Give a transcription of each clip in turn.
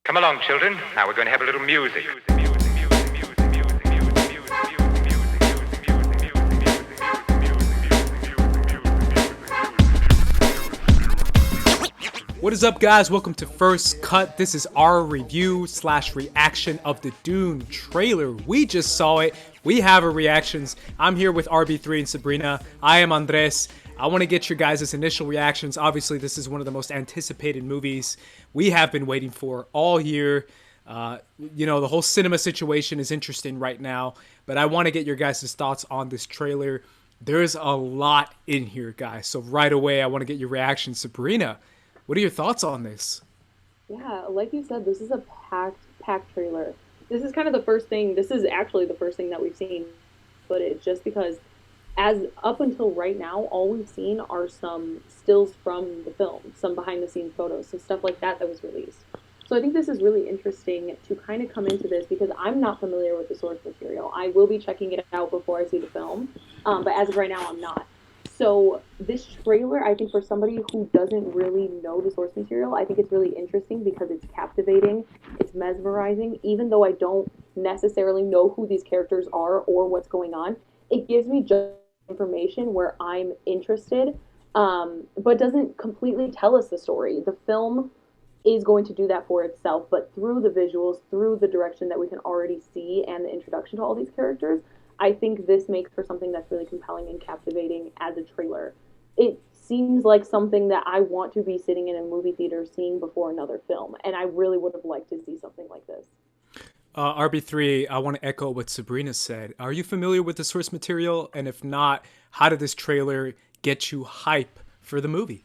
Come along, children. Now we're going to have a little music. What is up, guys? Welcome to First Cut. This is our review / reaction of the Dune trailer. We just saw it. We have our reactions. I'm here with RB3 and Sabrina. I am Andres. I want to get your guys' initial reactions. Obviously, this is one of the most anticipated movies we have been waiting for all year. The whole cinema situation is interesting right now, but I want to get your guys' thoughts on this trailer. There's a lot in here, guys. So right away, I want to get your reaction. Sabrina, what are your thoughts on this? Yeah, like you said, this is a packed trailer. This is kind of the first thing. This is actually the first thing that we've seen footage, just because as up until right now, all we've seen are some stills from the film, some behind the scenes photos, some stuff like that was released. So I think this is really interesting to kind of come into this because I'm not familiar with the source material. I will be checking it out before I see the film, but as of right now, I'm not. So this trailer, I think for somebody who doesn't really know the source material, I think it's really interesting because it's captivating, it's mesmerizing. Even though I don't necessarily know who these characters are or what's going on, it gives me just information where I'm interested, but doesn't completely tell us the story. The film is going to do that for itself, but through the visuals, through the direction that we can already see and the introduction to all these characters, I think this makes for something that's really compelling and captivating as a trailer. It seems like something that I want to be sitting in a movie theater seeing before another film, and I really would have liked to see something like this. RB3, I want to echo what Sabrina said. Are you familiar with the source material? And if not, how did this trailer get you hype for the movie?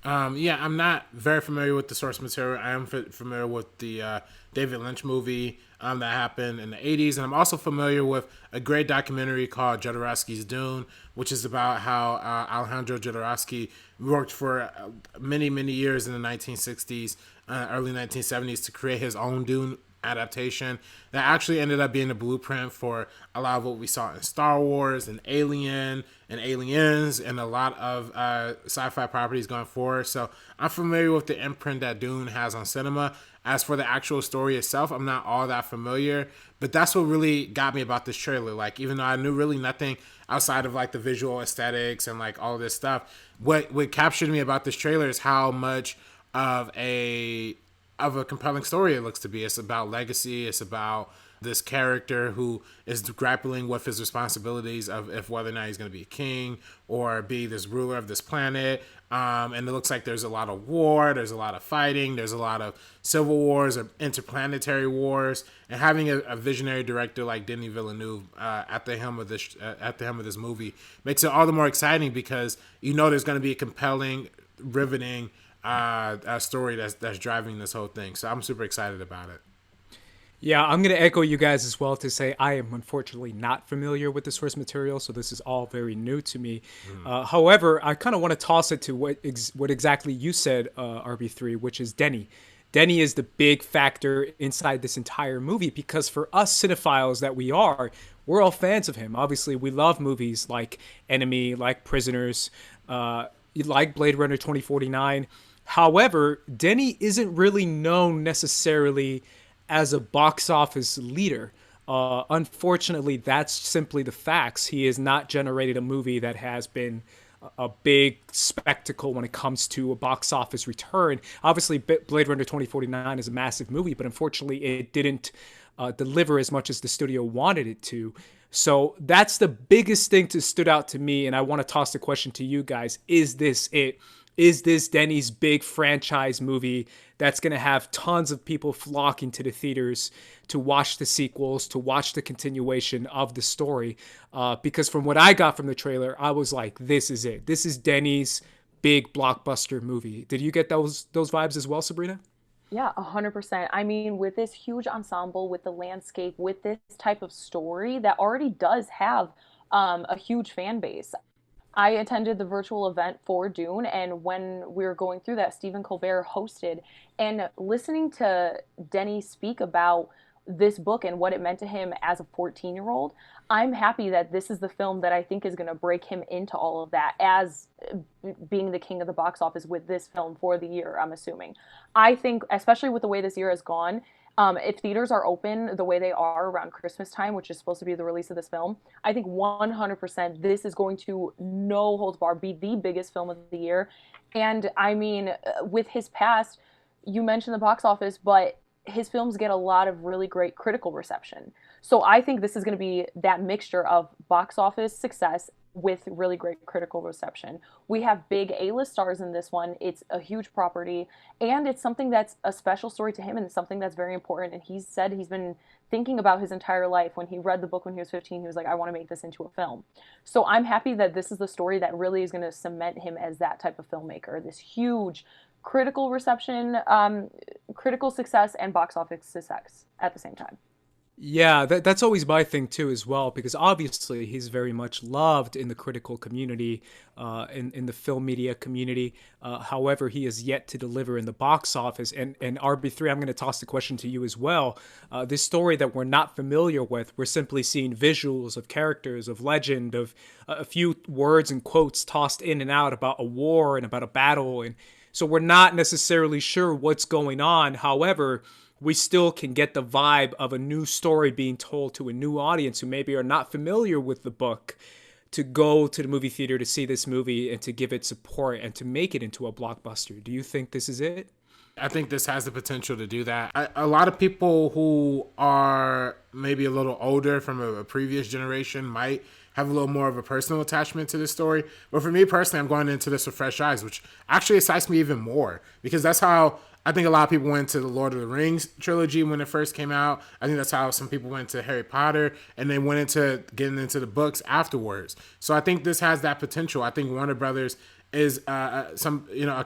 Yeah, I'm not very familiar with the source material. I am familiar with the David Lynch movie that happened in the 80s. And I'm also familiar with a great documentary called Jodorowsky's Dune, which is about how Alejandro Jodorowsky worked for many, many years in the 1960s, early 1970s to create his own Dune adaptation that actually ended up being a blueprint for a lot of what we saw in Star Wars and Alien and Aliens and a lot of sci-fi properties going forward. So I'm familiar with the imprint that Dune has on cinema. As for the actual story itself, I'm not all that familiar, but that's what really got me about this trailer. Like, even though I knew really nothing outside of like the visual aesthetics and like all this stuff, what captured me about this trailer is how much of a compelling story it looks to be. It's about legacy. It's about this character who is grappling with his responsibilities of if whether or not he's going to be a king or be this ruler of this planet. And it looks like there's a lot of war. There's a lot of fighting. There's a lot of civil wars or interplanetary wars. And having a visionary director like Denis Villeneuve at the helm of this movie makes it all the more exciting because there's going to be a compelling, riveting a story that's driving this whole thing. So I'm super excited about it. Yeah, I'm going to echo you guys as well to say I am unfortunately not familiar with the source material, so this is all very new to me. However, I kind of want to toss it to what exactly you said, RB3, which is Denis. Denis is the big factor inside this entire movie because for us cinephiles that we are, we're all fans of him. Obviously, we love movies like Enemy, like Prisoners, like Blade Runner 2049. However, Denis isn't really known necessarily as a box office leader. Unfortunately, that's simply the facts. He has not generated a movie that has been a big spectacle when it comes to a box office return. Obviously, Blade Runner 2049 is a massive movie, but unfortunately, it didn't deliver as much as the studio wanted it to. So that's the biggest thing that stood out to me, and I want to toss the question to you guys. Is this it? Is this Denis' big franchise movie that's going to have tons of people flocking to the theaters to watch the sequels, to watch the continuation of the story? Because from what I got from the trailer, I was like, this is it. This is Denis' big blockbuster movie. Did you get those vibes as well, Sabrina? Yeah, 100%. I mean, with this huge ensemble, with the landscape, with this type of story that already does have a huge fan base. I attended the virtual event for Dune, and when we were going through that, Stephen Colbert hosted, and listening to Denis speak about this book and what it meant to him as a 14-year-old, I'm happy that this is the film that I think is going to break him into all of that as being the king of the box office with this film for the year, I'm assuming. I think, especially with the way this year has gone, if theaters are open the way they are around Christmas time, which is supposed to be the release of this film, I think 100% this is going to, no holds barred, be the biggest film of the year. And I mean, with his past, you mentioned the box office, but his films get a lot of really great critical reception. So I think this is going to be that mixture of box office success with really great critical reception. We have big A-list stars in this one. It's a huge property, and it's something that's a special story to him and something that's very important. And he said he's been thinking about his entire life. When he read the book when he was 15, he was like, I want to make this into a film. So I'm happy that this is the story that really is going to cement him as that type of filmmaker, this huge critical reception, critical success, and box office success at the same time. Yeah, that's always my thing too as well, because obviously he's very much loved in the critical community, in the film media community. However, he has yet to deliver in the box office. And RB3, I'm going to toss the question to you as well. This story that we're not familiar with, we're simply seeing visuals of characters, of legend, of a few words and quotes tossed in and out about a war and about a battle. And so we're not necessarily sure what's going on. However, we still can get the vibe of a new story being told to a new audience who maybe are not familiar with the book, to go to the movie theater to see this movie and to give it support and to make it into a blockbuster. Do you think this is it? I think this has the potential to do that. A lot of people who are maybe a little older from a previous generation might have a little more of a personal attachment to this story. But for me personally, I'm going into this with fresh eyes, which actually excites me even more, because that's how I think a lot of people went to the Lord of the Rings trilogy when it first came out. I think that's how some people went to Harry Potter, and they went into getting into the books afterwards. So I think this has that potential. I think Warner Brothers is a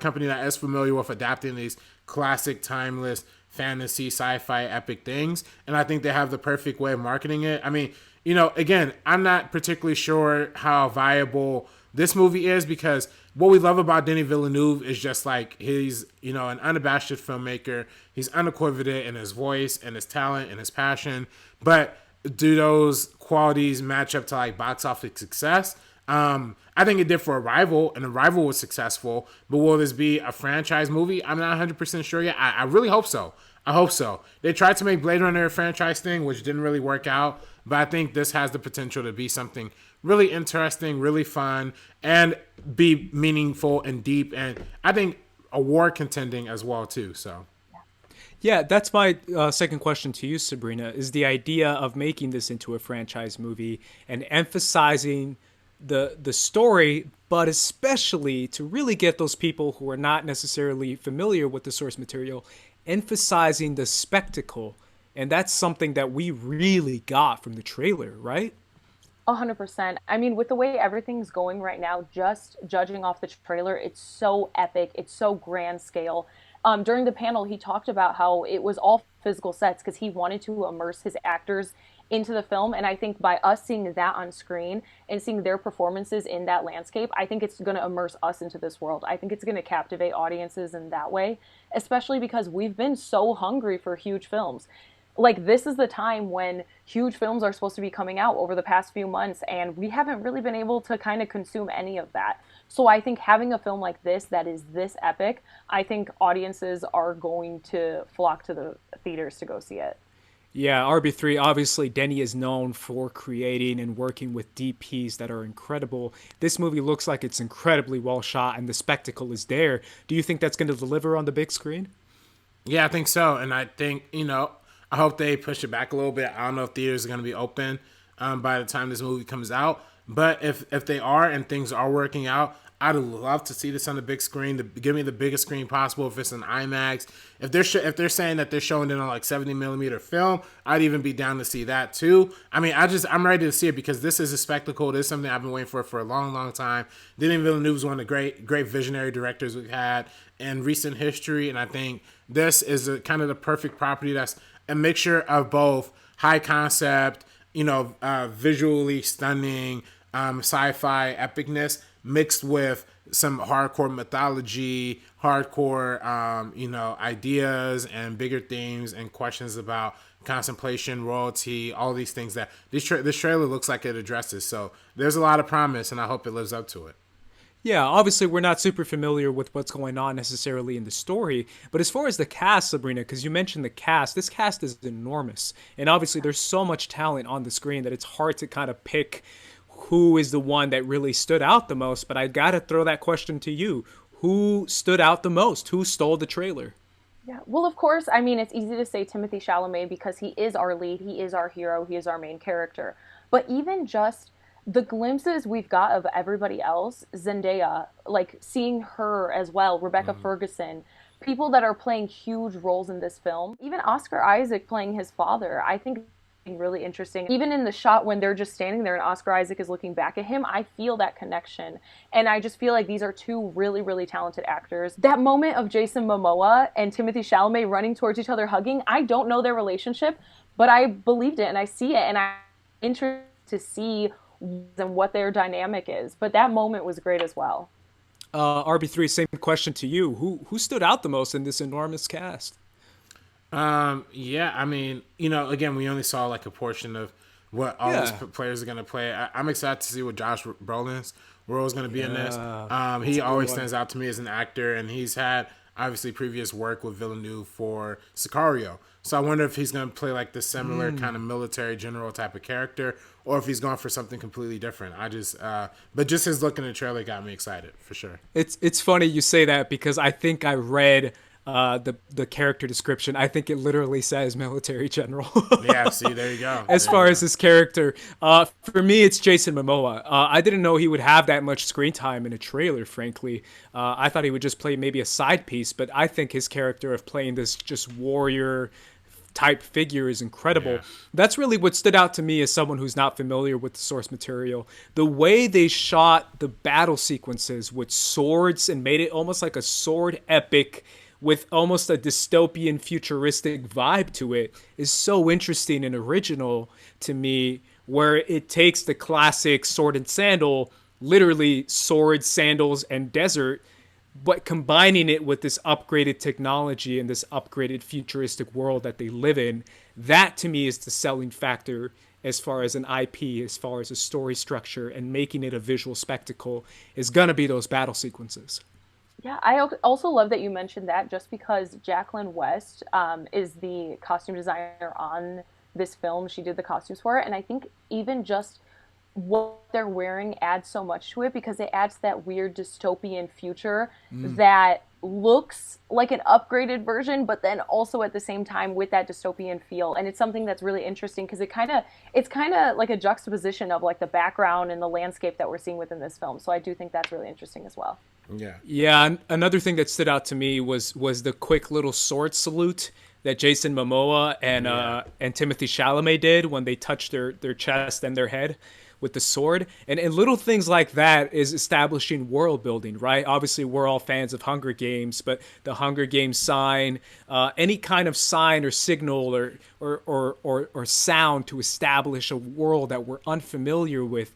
company that is familiar with adapting these classic, timeless fantasy, sci-fi, epic things, and I think they have the perfect way of marketing it. I mean, again, I'm not particularly sure how viable this movie is, because what we love about Denis Villeneuve is just like he's, an unabashed filmmaker. He's unequivocal in his voice and his talent and his passion. But do those qualities match up to like box office success? I think it did for Arrival, and Arrival was successful. But will this be a franchise movie? I'm not 100% sure yet. I really hope so. I hope so. They tried to make Blade Runner a franchise thing, which didn't really work out. But I think this has the potential to be something really interesting, really fun, and be meaningful and deep. And I think award contending as well, too. So, yeah, that's my second question to you, Sabrina, is the idea of making this into a franchise movie and emphasizing the story, but especially to really get those people who are not necessarily familiar with the source material, emphasizing the spectacle. And that's something that we really got from the trailer, right? 100%. I mean, with the way everything's going right now, just judging off the trailer, it's so epic. It's so grand scale. During the panel, he talked about how it was all physical sets because he wanted to immerse his actors into the film. And I think by us seeing that on screen and seeing their performances in that landscape, I think it's going to immerse us into this world. I think it's going to captivate audiences in that way, especially because we've been so hungry for huge films. Like, this is the time when huge films are supposed to be coming out over the past few months, and we haven't really been able to kind of consume any of that. So I think having a film like this that is this epic, I think audiences are going to flock to the theaters to go see it. Yeah, RB3, obviously, Denis is known for creating and working with DPs that are incredible. This movie looks like it's incredibly well shot, and the spectacle is there. Do you think that's going to deliver on the big screen? Yeah, I think so. And I think, I hope they push it back a little bit. I don't know if theaters are going to be open by the time this movie comes out. But if they are and things are working out, I'd love to see this on the big screen. Give me the biggest screen possible if it's an IMAX. If they're saying that they're showing it on like 70 millimeter film, I'd even be down to see that too. I mean, I'm ready to see it because this is a spectacle. This is something I've been waiting for a long, long time. Denis Villeneuve is one of the great visionary directors we've had in recent history, and I think this is kind of the perfect property that's a mixture of both high concept, visually stunning, sci-fi epicness mixed with some hardcore mythology, hardcore, ideas and bigger themes and questions about contemplation, royalty, all these things that this trailer looks like it addresses. So there's a lot of promise, and I hope it lives up to it. Yeah, obviously we're not super familiar with what's going on necessarily in the story, but as far as the cast, Sabrina, because you mentioned the cast, this cast is enormous, and obviously there's so much talent on the screen that it's hard to kind of pick who is the one that really stood out the most. But I gotta throw that question to you: who stood out the most? Who stole the trailer? Yeah, well, of course, I mean, it's easy to say Timothée Chalamet because he is our lead, he is our hero, he is our main character. But even just the glimpses we've got of everybody else, Zendaya, like seeing her as well, Rebecca Ferguson, people that are playing huge roles in this film, even Oscar Isaac playing his father, I think really interesting. Even in the shot when they're just standing there and Oscar Isaac is looking back at him, I feel that connection. And I just feel like these are two really, really talented actors. That moment of Jason Momoa and Timothée Chalamet running towards each other hugging, I don't know their relationship, but I believed it and I see it and I'm interested to see and what their dynamic is. But that moment was great as well. RB3, same question to you. Who stood out the most in this enormous cast? Yeah, I mean, again, we only saw like a portion of what all these players are going to play. I'm excited to see what Josh Brolin's role is going to be in this. He always stands out to me as an actor, and he's had obviously previous work with Villeneuve for Sicario. So I wonder if he's going to play like the similar kind of military general type of character, or if he's going for something completely different. But just his look in the trailer got me excited for sure. It's funny you say that because I think I read the character description. I think it literally says military general. Yeah, see, there you go. As far as his character, for me, it's Jason Momoa. I didn't know he would have that much screen time in a trailer, frankly. I thought he would just play maybe a side piece, but I think his character of playing this just warrior type figure is incredible. Yeah. That's really what stood out to me as someone who's not familiar with the source material. The way they shot the battle sequences with swords and made it almost like a sword epic with almost a dystopian futuristic vibe to it is so interesting and original to me, where it takes the classic sword and sandal, literally swords, sandals, and desert, but combining it with this upgraded technology and this upgraded futuristic world that they live in. That to me is the selling factor as far as an IP, as far as a story structure, and making it a visual spectacle is gonna be those battle sequences. Yeah, I also love that you mentioned that, just because Jacqueline West is the costume designer on this film. She did the costumes for it, and I think even just what they're wearing adds so much to it, because it adds that weird dystopian future that looks like an upgraded version, but then also at the same time with that dystopian feel. And it's something that's really interesting because it's kind of like a juxtaposition of like the background and the landscape that we're seeing within this film. So I do think that's really interesting as well. Yeah. Another thing that stood out to me was the quick little sword salute that Jason Momoa and Timothée Chalamet did when they touched their chest and their head with the sword. And little things like that is establishing world building, right? Obviously, we're all fans of Hunger Games, but the Hunger Games sign, any kind of sign or signal or sound to establish a world that we're unfamiliar with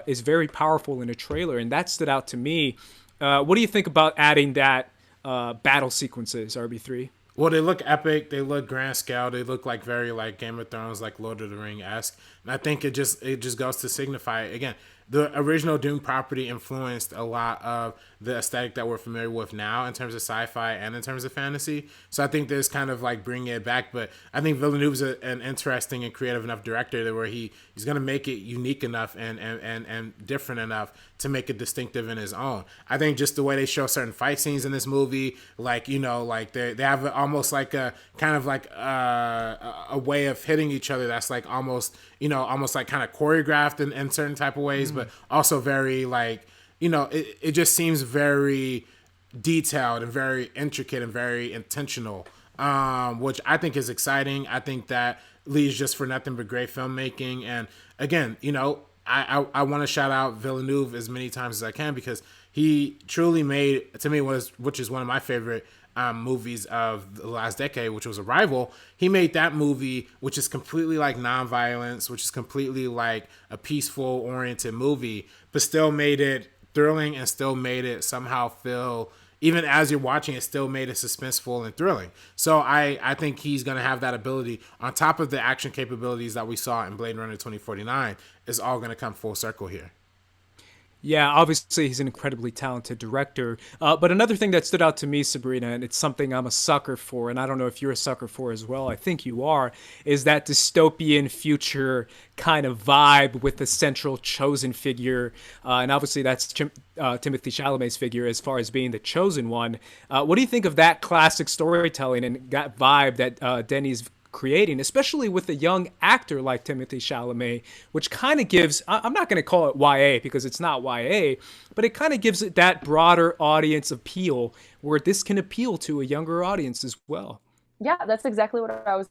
is very powerful in a trailer. And that stood out to me. What do you think about adding that battle sequences, RB3? Well, they look epic. They look grand scale. They look like very like Game of Thrones, like Lord of the Ring-esque. And I think it just goes to signify, again, the original Dune property influenced a lot of the aesthetic that we're familiar with now in terms of sci-fi and in terms of fantasy. So I think there's kind of like bringing it back. But I think Villeneuve's an interesting and creative enough director that where he's going to make it unique enough and different enough to make it distinctive in his own. I think just the way they show certain fight scenes in this movie, like, like they have almost like a kind of like a way of hitting each other that's like almost like kind of choreographed in certain type of ways, but also very like, it just seems very detailed and very intricate and very intentional, which I think is exciting. I think that leads just for nothing but great filmmaking. And again, I want to shout out Villeneuve as many times as I can, because he truly made, to me, which is one of my favorite movies of the last decade, which was Arrival. He made that movie, which is completely like nonviolence, which is completely like a peaceful oriented movie, but still made it thrilling and still made it somehow feel, even as you're watching, it still made it suspenseful and thrilling. So I think he's going to have that ability on top of the action capabilities that we saw in Blade Runner 2049. Is all going to come full circle here. Yeah, obviously he's an incredibly talented director. But another thing that stood out to me, Sabrina, and it's something I'm a sucker for, and I don't know if you're a sucker for as well, I think you are, is that dystopian future kind of vibe with the central chosen figure. And obviously that's Timothée Chalamet's figure as far as being the chosen one. What do you think of that classic storytelling and that vibe that Denis creating, especially with a young actor like Timothée Chalamet, which kind of gives, I'm not going to call it YA because it's not YA, but it kind of gives it that broader audience appeal where this can appeal to a younger audience as well. Yeah, that's exactly what I was.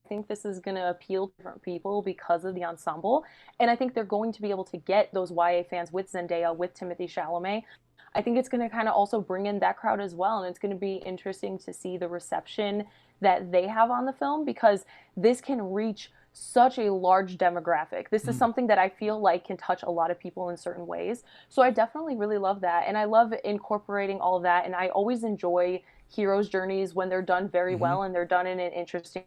I think this is going to appeal to different people because of the ensemble. And I think they're going to be able to get those YA fans with Zendaya, with Timothée Chalamet. I think it's going to kind of also bring in that crowd as well. And it's going to be interesting to see the reception that they have on the film, because this can reach such a large demographic. This is something that I feel like can touch a lot of people in certain ways. So I definitely really love that. And I love incorporating all of that. And I always enjoy heroes' journeys when they're done very well and they're done in an interesting,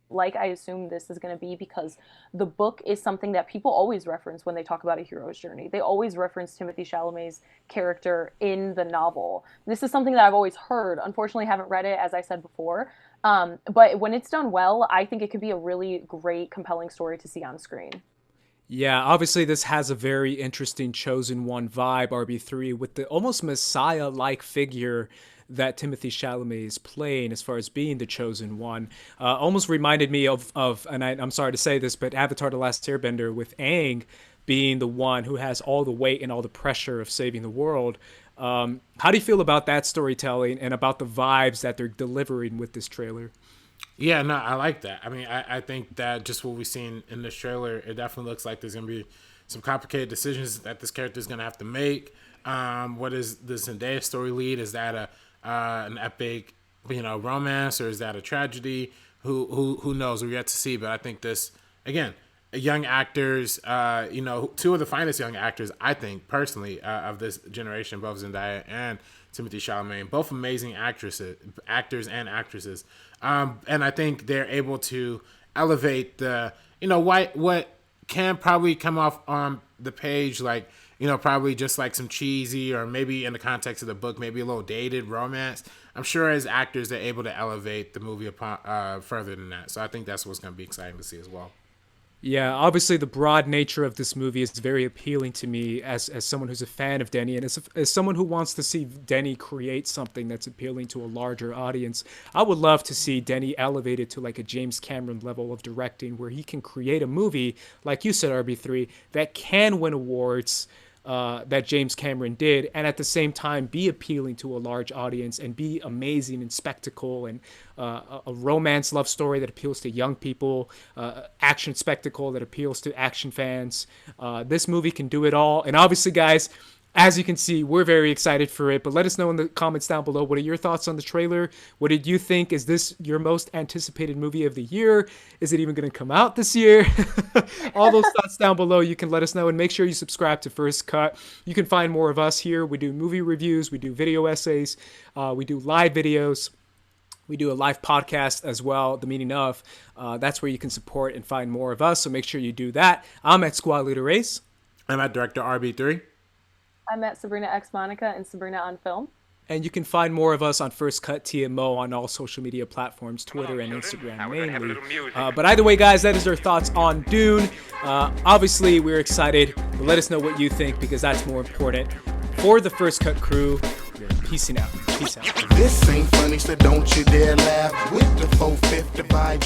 like I assume this is going to be, because the book is something that people always reference when they talk about a hero's journey. They always reference Timothée Chalamet's character in the novel. This is something that I've always heard. Unfortunately, haven't read it, as I said before. But when it's done well, I think it could be a really great, compelling story to see on screen. Yeah, obviously this has a very interesting chosen one vibe, RB3, with the almost Messiah-like figure that Timothée Chalamet is playing as far as being the chosen one. Almost reminded me of and I'm sorry to say this, but Avatar: The Last Airbender, with Aang being the one who has all the weight and all the pressure of saving the world. How do you feel about that storytelling and about the vibes that they're delivering with this trailer? Yeah, no, I like that. I mean, I think that just what we've seen in this trailer, it definitely looks like there's going to be some complicated decisions that this character is going to have to make. What is the Zendaya story lead? Is that an epic, romance, or is that a tragedy? Who knows? We're yet to see. But I think this, again, young actors, two of the finest young actors, I think, personally, of this generation, both Zendaya and Timothée Chalamet, both amazing actors and actresses. And I think they're able to elevate the, what can probably come off on the page like, probably just like some cheesy, or maybe in the context of the book, maybe a little dated romance. I'm sure as actors, they're able to elevate the movie upon, further than that. So I think that's what's going to be exciting to see as well. Yeah, obviously the broad nature of this movie is very appealing to me as someone who's a fan of Denis, and as someone who wants to see Denis create something that's appealing to a larger audience. I would love to see Denis elevated to like a James Cameron level of directing, where he can create a movie, like you said, RB3, that can win awards, that James Cameron did, and at the same time be appealing to a large audience and be amazing in spectacle, and a romance love story that appeals to young people, action spectacle that appeals to action fans. This movie can do it all. And obviously, guys, as you can see, we're very excited for it. But let us know in the comments down below, what are your thoughts on the trailer? What did you think? Is this your most anticipated movie of the year? Is it even going to come out this year? All those thoughts down below, you can let us know. And make sure you subscribe to First Cut. You can find more of us here. We do movie reviews. We do video essays. We do live videos. We do a live podcast as well, The Meaning Of. That's where you can support and find more of us. So make sure you do that. I'm at Squad Leader Race. I'm at Director RB3. I'm at Sabrina X Monica and Sabrina on Film. And you can find more of us on First Cut TMO on all social media platforms, Twitter and Instagram mainly. But either way, guys, that is our thoughts on Dune. Obviously, we're excited, but let us know what you think, because that's more important. For the First Cut crew, we're peacing out. Peace out. This ain't funny, so don't you dare laugh with the 4/5 divide.